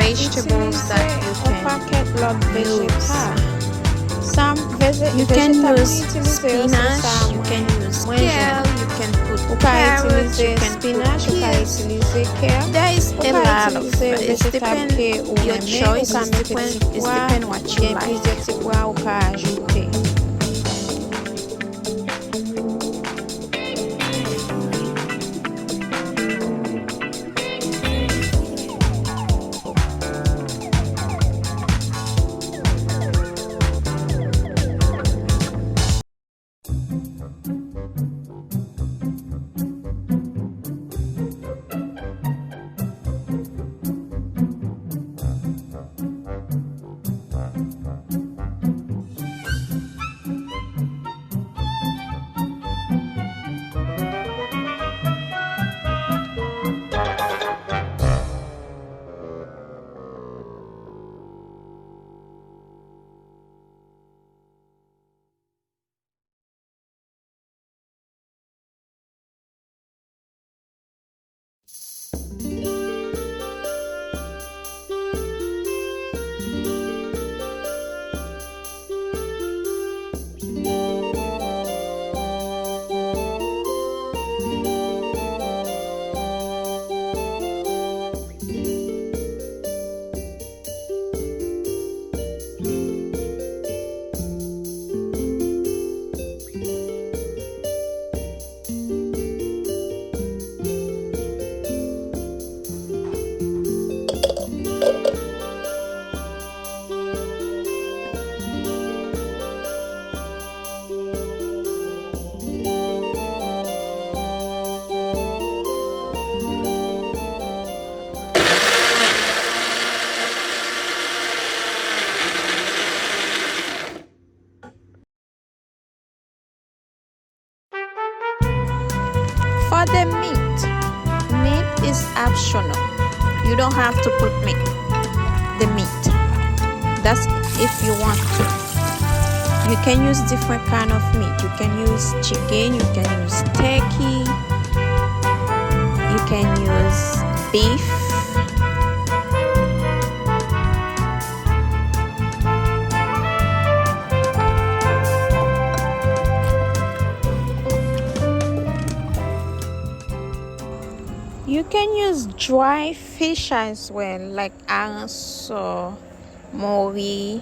vegetables that you can use. You can use spinach, you can use kale, you can put carrots, you can put peas. There is a lot of, but it depends your choice, it depends what you like. For the meat is optional. You don't have to put the meat. That's if you want to. You can use different kind of meat. You can use chicken, you can use turkey, you can use beef. You can use dry fish as well, like anso, mori.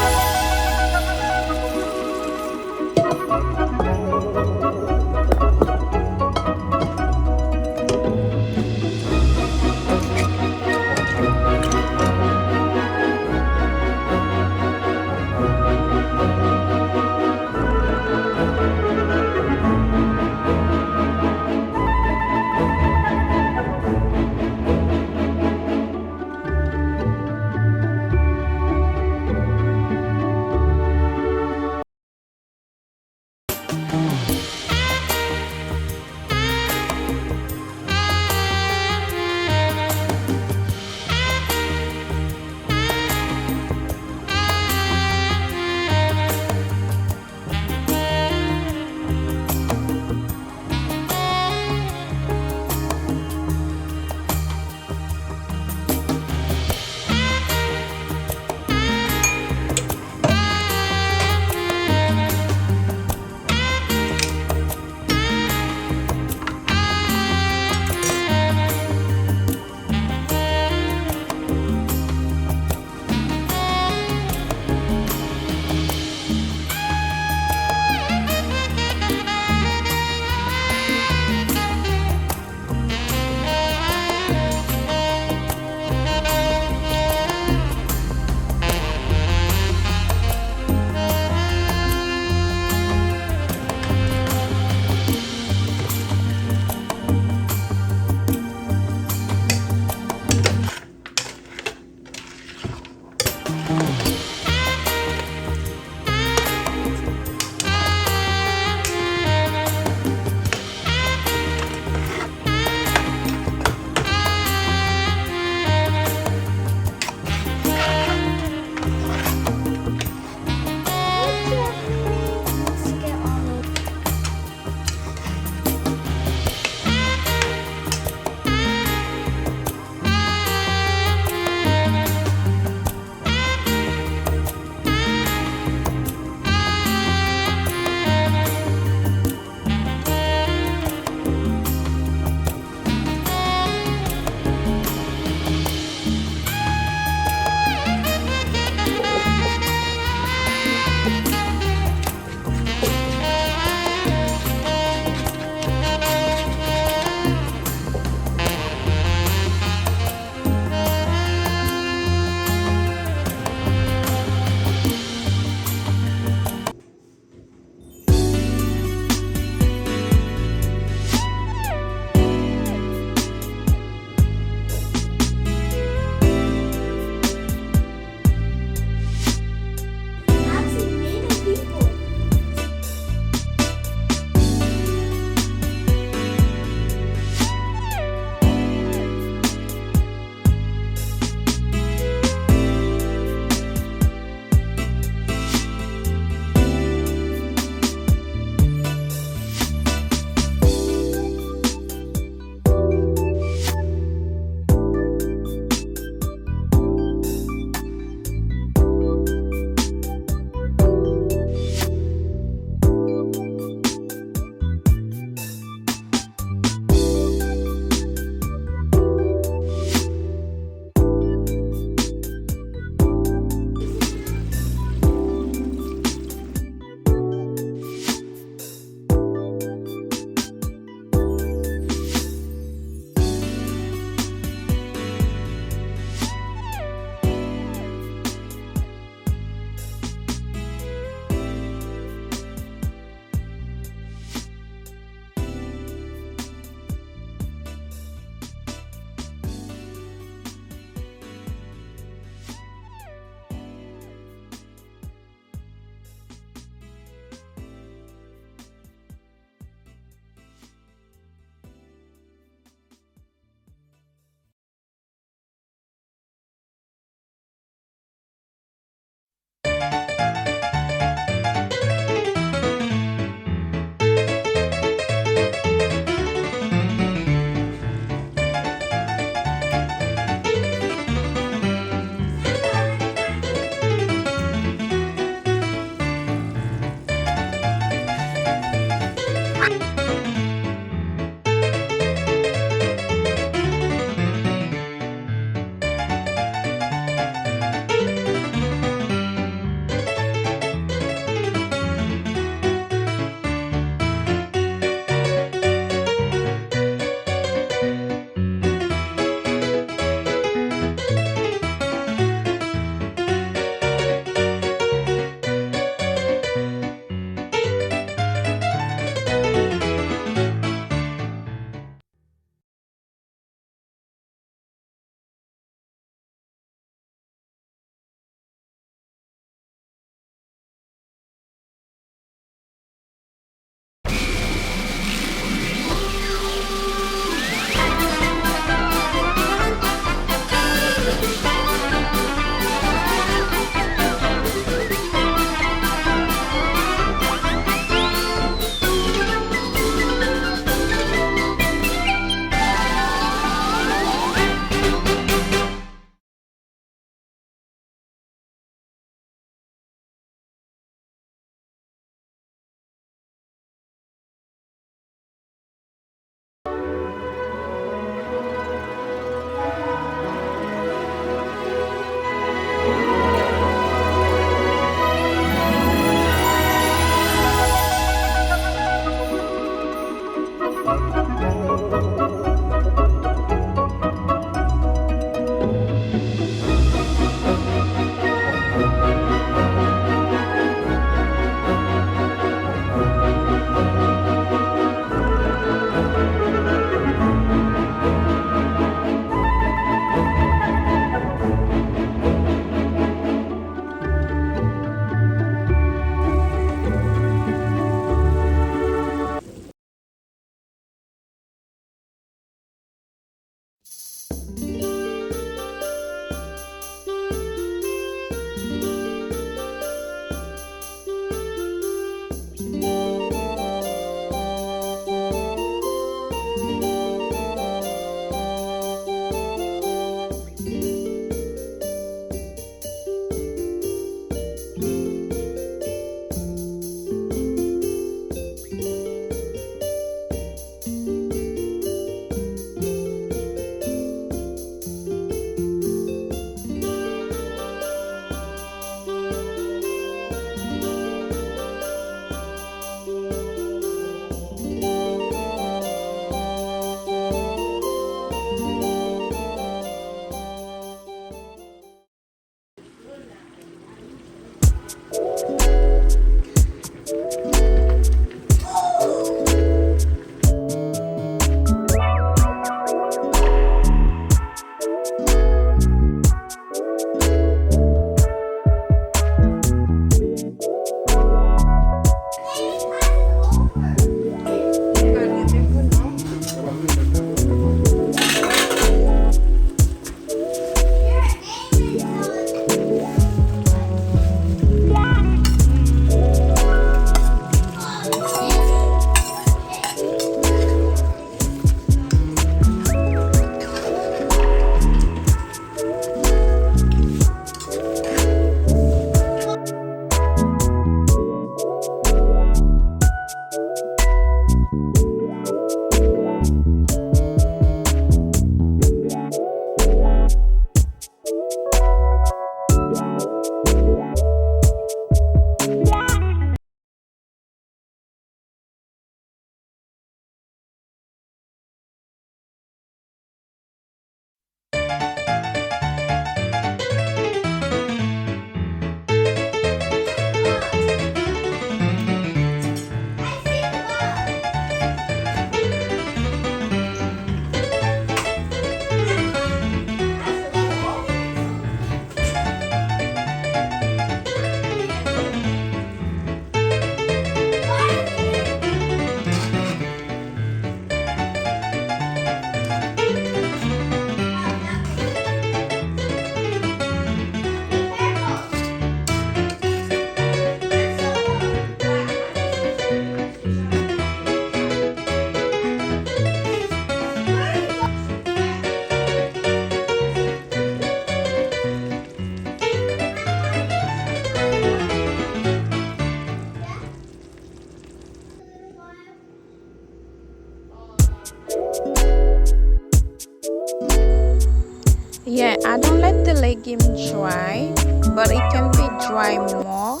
Yeah, I don't let the legume dry, but it can be dry more.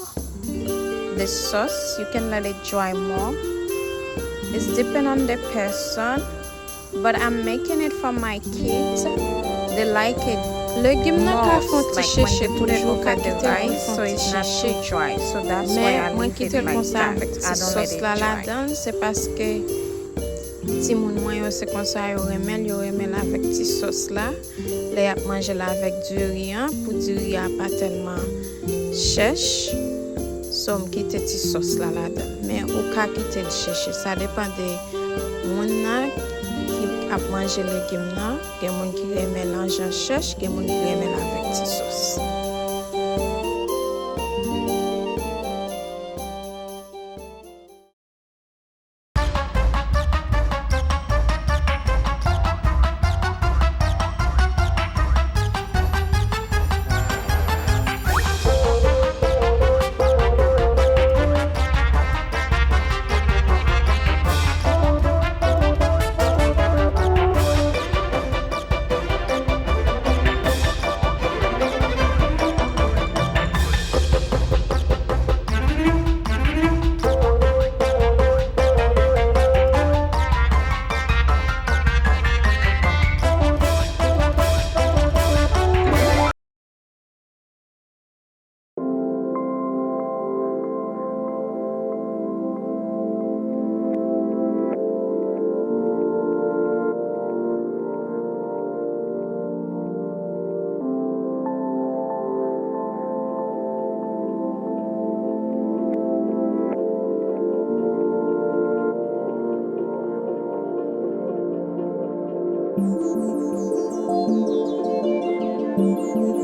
The sauce, you can let it dry more. It's depend on the person, but I'm making it for my kids. They like it. Legume nan ka fon ti Like when cheche they put it toujou, over ka the kite l rice, so it's not too dry. So that's why I mwen leave it kite l like kon sa that. avèk I ti don't let sos it la la dry. dan, se paske ti moun mwen yo se kon sa yo remel avèk ti sos la. Le ap manje la avèk du riz pou du riz a pa telman chèche. So m kite ti sos la la dan. Men ou ka kite l chèche, sa depan de moun nan ki ap manje legume nan. Gen moun ki remel anjan chèche, gen moun ki remel avèk ti sos.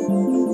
Thank you.